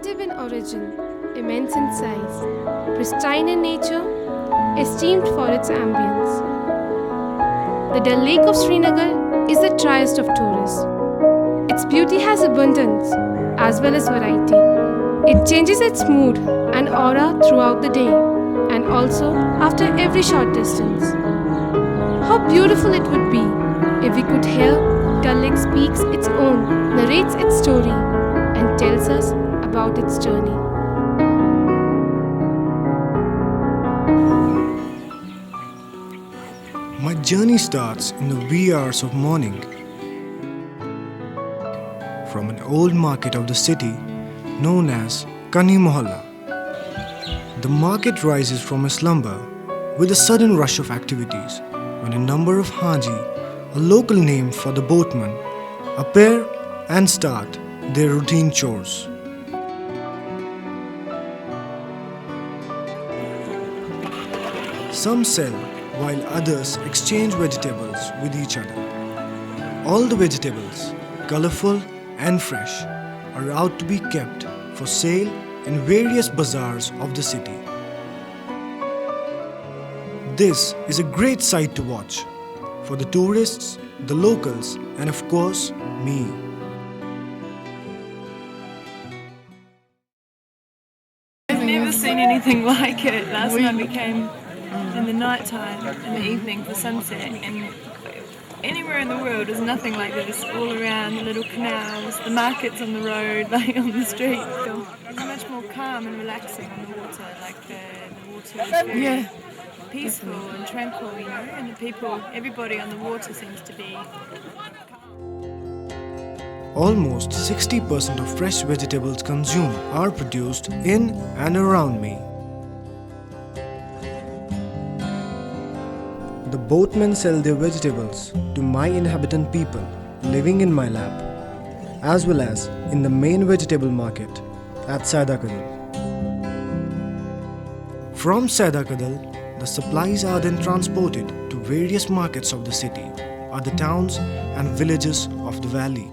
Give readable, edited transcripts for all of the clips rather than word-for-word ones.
Primitive in origin, immense in size, pristine in nature, esteemed for its ambience. The Dal Lake of Srinagar is the triest of tourists. Its beauty has abundance as well as variety. It changes its mood and aura throughout the day and also after every short distance. How beautiful it would be if we could hear Dal Lake speaks its own, narrates its story, and tells us about its journey. My journey starts in the wee hours of morning. From an old market of the city known as Kani Mohalla. The market rises from a slumber with a sudden rush of activities when a number of Haji, a local name for the boatmen, appear and start their routine chores. Some sell while others exchange vegetables with each other. All the vegetables, colorful and fresh, are out to be kept for sale in various bazaars of the city. This is a great sight to watch for the tourists, the locals, and of course, me. I've never seen anything like it. Last night we came in the night time, in the evening for sunset, and anywhere in the world there's nothing like this. All around the little canals, the markets on the road, like on the street. It's much more calm and relaxing on the water. Like the water is very peaceful and tranquil, you know, and the people, everybody on the water seems to be Almost 60% of fresh vegetables consumed are produced in and around me. The boatmen sell their vegetables to my inhabitant people living in my lap, as well as in the main vegetable market at Saidakadal. From Saidakadal, the supplies are then transported to various markets of the city, other towns and villages of the valley.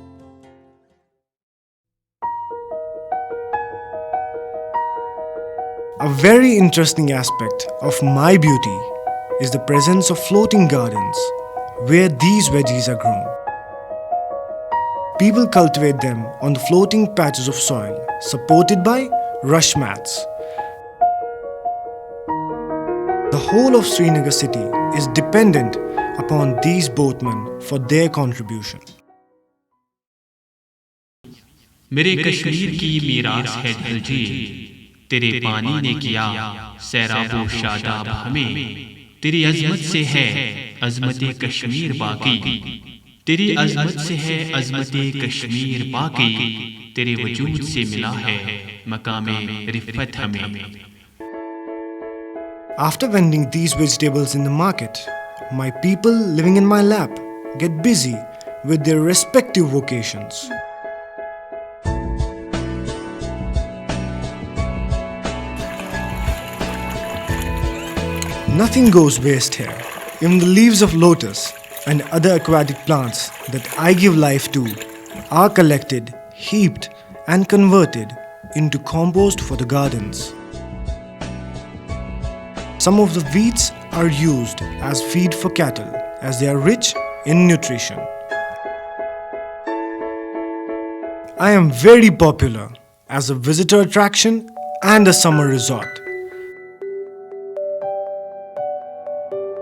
A very interesting aspect of my beauty is the presence of floating gardens where these veggies are grown. People cultivate them on the floating patches of soil supported by rush mats. The whole of Srinagar city is dependent upon these boatmen for their contribution. मेरे कश्मीर की मीरास है दिलजीर, तेरे पानी ने किया सैराबो शादाब हमें, तेरी अजमत से है अजमते कश्मीर बाकी, तेरी अजमत से है अजमते कश्मीर बाकी, तेरे वजूद से मिला है मकामे रिफ़त हमें. After vending these vegetables in the market, my people living in my lap get busy with their respective vocations. Nothing goes waste here. Even the leaves of lotus and other aquatic plants that I give life to are collected, heaped, and converted into compost for the gardens. Some of the weeds are used as feed for cattle as they are rich in nutrition. I am very popular as a visitor attraction and a summer resort.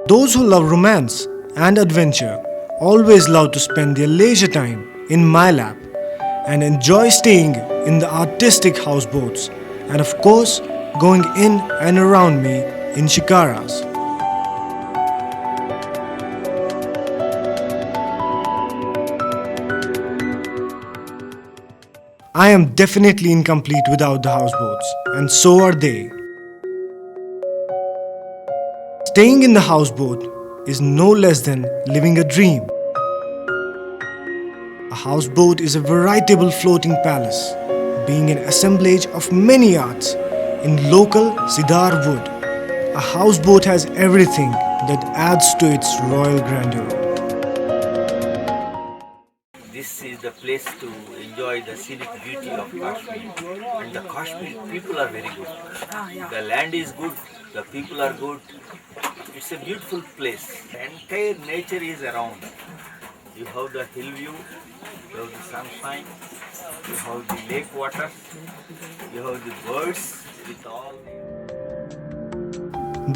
Those who love romance and adventure always love to spend their leisure time in my lap and enjoy staying in the artistic houseboats and of course going in and around me in shikaras. I am definitely incomplete without the houseboats, and so are they. Staying in the houseboat is no less than living a dream. A houseboat is a veritable floating palace, being an assemblage of many arts in local cedar wood. A houseboat has everything that adds to its royal grandeur. this is the place to enjoy the scenic beauty of Kashmir. And the Kashmir people are very good. The land is good, the people are good. It's a beautiful place. The entire nature is around. You have the hill view, you have the sunshine, you have the lake water, you have the birds with all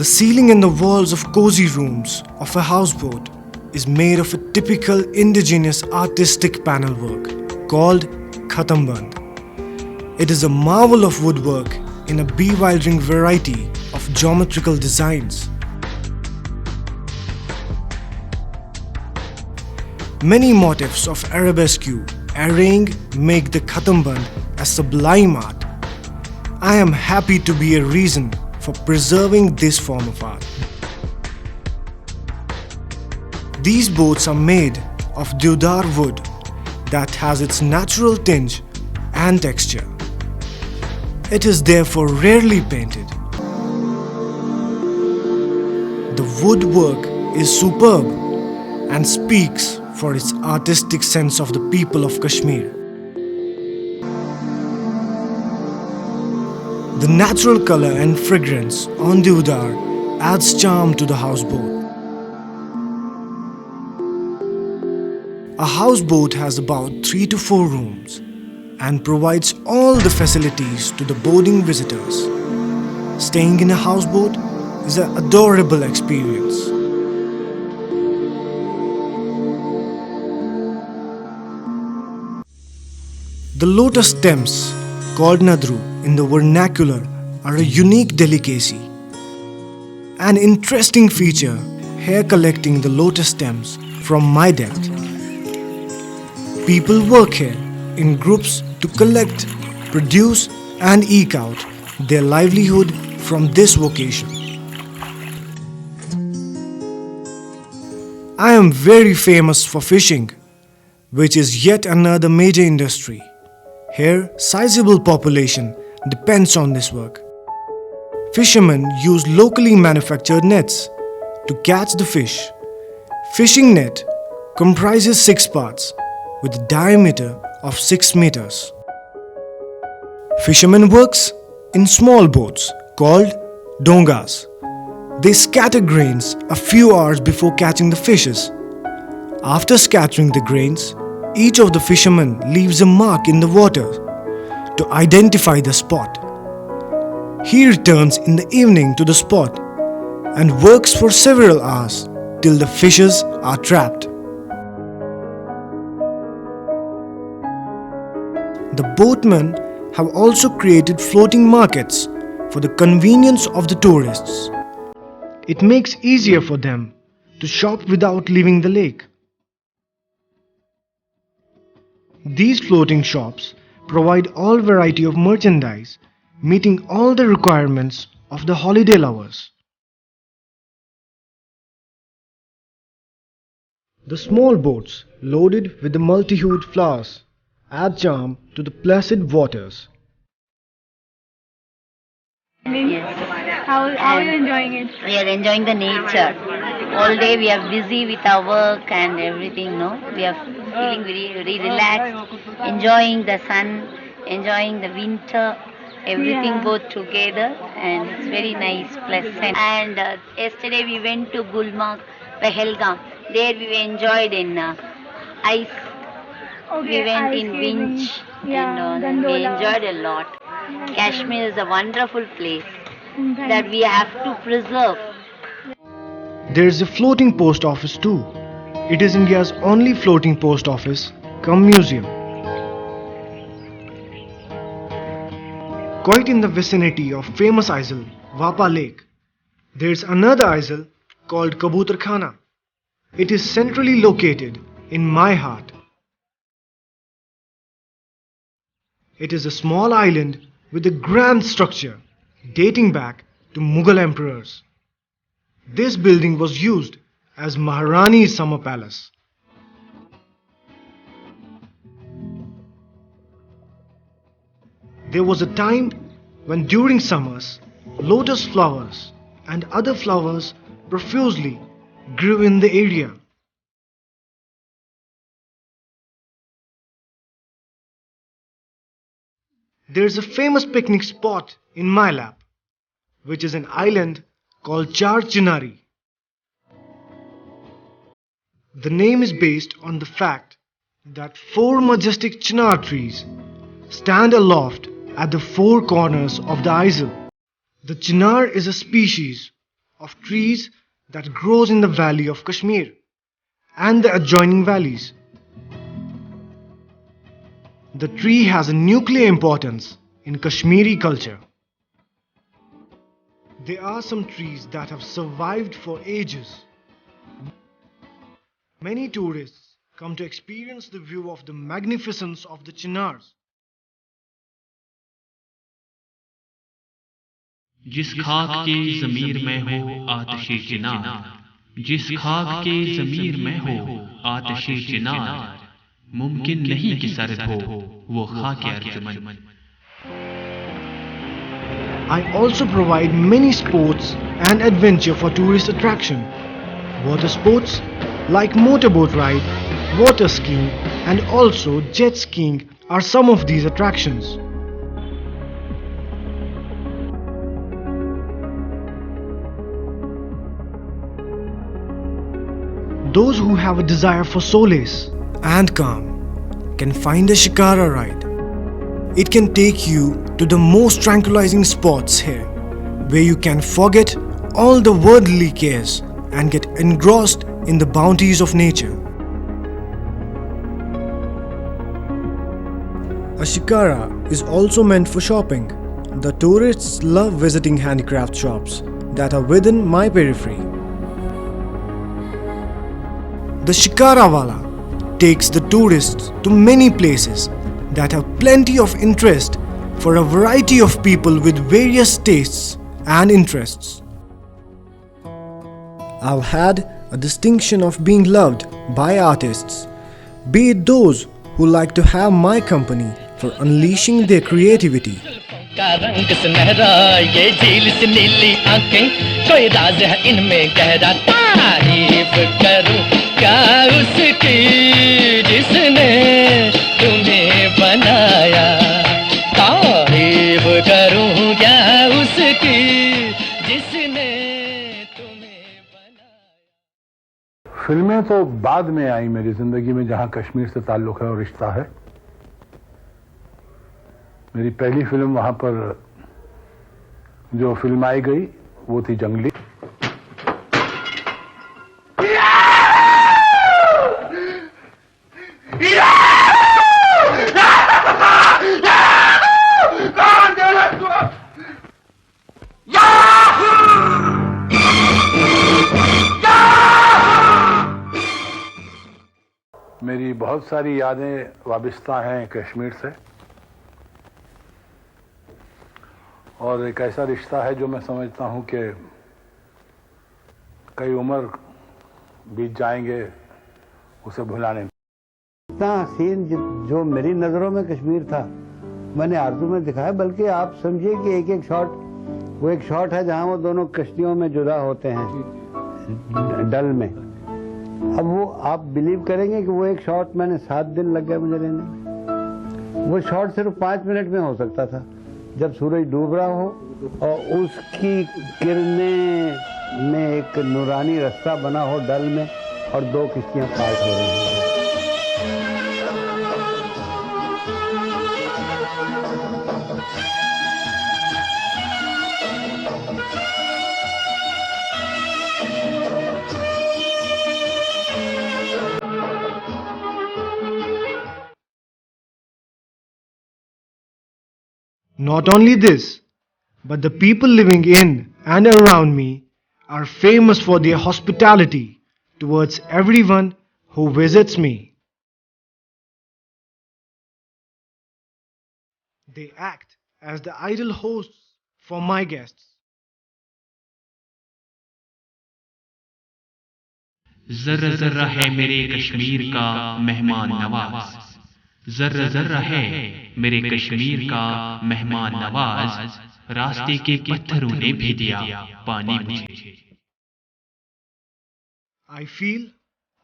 The ceiling and the walls of cozy rooms of a houseboat is made of a typical indigenous artistic panel work called Khatamband. It is a marvel of woodwork in a bewildering variety of geometrical designs. Many motifs of arabesque arraying make the Khatamband a sublime art. I am happy to be a reason for preserving this form of art. These boats are made of deodar wood that has its natural tinge and texture. It is therefore rarely painted. The woodwork is superb and speaks for its artistic sense of the people of Kashmir. The natural color and fragrance on deodar adds charm to the houseboat. A houseboat has about 3 to 4 rooms and provides all the facilities to the boarding visitors. Staying in a houseboat is an adorable experience. The lotus stems, called nadru in the vernacular, are a unique delicacy. An interesting feature, hair collecting the lotus stems from my depth. People work here in groups to collect, produce and eke out their livelihood from this vocation. I am very famous for fishing, which is yet another major industry. Here, sizable population depends on this work. Fishermen use locally manufactured nets to catch the fish. Fishing net comprises 6 parts with a diameter of 6 meters. Fishermen works in small boats called dongas. They scatter grains a few hours before catching the fishes. After scattering the grains, each of the fishermen leaves a mark in the water to identify the spot. He returns in the evening to the spot and works for several hours till the fishes are trapped. The boatmen have also created floating markets for the convenience of the tourists. It makes easier for them to shop without leaving the lake. These floating shops provide all variety of merchandise, meeting all the requirements of the holiday lovers. The small boats loaded with the multi-hued flowers add charm to the placid waters. How are you enjoying it? We are enjoying the nature. All day we are busy with our work and everything, no? We are feeling very relaxed, enjoying the sun, enjoying the winter, everything both together, and it's very nice, pleasant. And yesterday we went to Gulmarg, Pahalgam. There we enjoyed in ice. We went in winch and we enjoyed a lot. Kashmir is a wonderful place that we have to preserve. There is a floating post office too. It is India's only floating post office cum museum. Quite in the vicinity of famous isle Wapa Lake, there is another isle called Kabutar Khana. It is centrally located in my heart. It is a small island with a grand structure dating back to Mughal emperors. This building was used as Maharani's summer palace. There was a time when during summers, lotus flowers and other flowers profusely grew in the area. There's a famous picnic spot in my lap, which is an island called Char Chinari. The name is based on the fact that four majestic chinar trees stand aloft at the four corners of the isle. The chinar is a species of trees that grows in the valley of Kashmir and the adjoining valleys. The tree has a nuclear importance in Kashmiri culture. There are some trees that have survived for ages. Many tourists come to experience the view of the magnificence of the chinars. जिस खाक के ज़मीर में हो आतिशे चिनार, जिस खाक के ज़मीर में हो आतिशे चिनार, मुमकिन नहीं कि सर्द हो वो खाके Arjuman. I also provide many sports and adventure for tourist attraction. Water sports like motorboat ride, water skiing and also jet skiing are some of these attractions. Those who have a desire for solace and calm can find a shikara ride. It can take you to the most tranquilizing spots here, where you can forget all the worldly cares and get engrossed in the bounties of nature. A shikara is also meant for shopping. The tourists love visiting handicraft shops that are within my periphery. The Shikarawala takes the tourists to many places that have plenty of interest for a variety of people with various tastes and interests. I've had a distinction of being loved by artists, be it those who like to have my company for unleashing their creativity. का रंग सुनहरा ये झील से नीली आंखें कोई राज है इनमें गहरा तारीफ करूं क्या उसकी जिसने तुम्हें बनाया तारीफ करूं क्या उसकी जिसने तुम्हें बनाया. फिल्में तो बाद में आई मेरी जिंदगी में जहां कश्मीर से ताल्लुक है और रिश्ता है. मेरी पहली फिल्म वहां पर जो फिल्माई गई वो थी जंगली. मेरी बहुत सारी यादें वाबिस्ता हैं कश्मीर से और एक ऐसा रिश्ता है जो मैं समझता हूं कि कई उम्र बीत जाएंगे उसे भुलाने में. इतना हसीन जो मेरी नज़रों में कश्मीर था मैंने आरज़ू में दिखाया. बल्कि आप समझिए कि एक एक शॉट, वो एक शॉट है जहां वो दोनों कश्तियों में जुदा होते हैं डल में. अब वो आप बिलीव करेंगे कि वो एक शॉट मैंने 7 दिन लग गए मुझे लेने में. वो शॉट सिर्फ 5 मिनट में हो सकता था जब सूरज डूब रहा हो और उसकी किरणें में एक नूरानी रास्ता बना हो डल में और 2 किश्तियां पार्ट हो रही हैं. Not only this, but the people living in and around me are famous for their hospitality towards everyone who visits me. They act as the ideal hosts for my guests. जर्रा जर्रा है मेरे कश्मीर का मेहमान नवाज, जर्रा जर्रा है मेरे कश्मीर का मेहमान नवाज, रास्ते के पत्थरों ने भी दिया पानी मुझे. I feel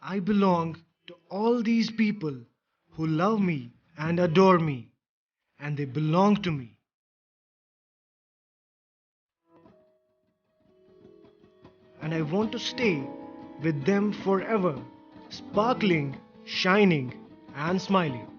I belong to all these people who love me and adore me and they belong to me. And I want to stay with them forever, sparkling, shining, and smiling.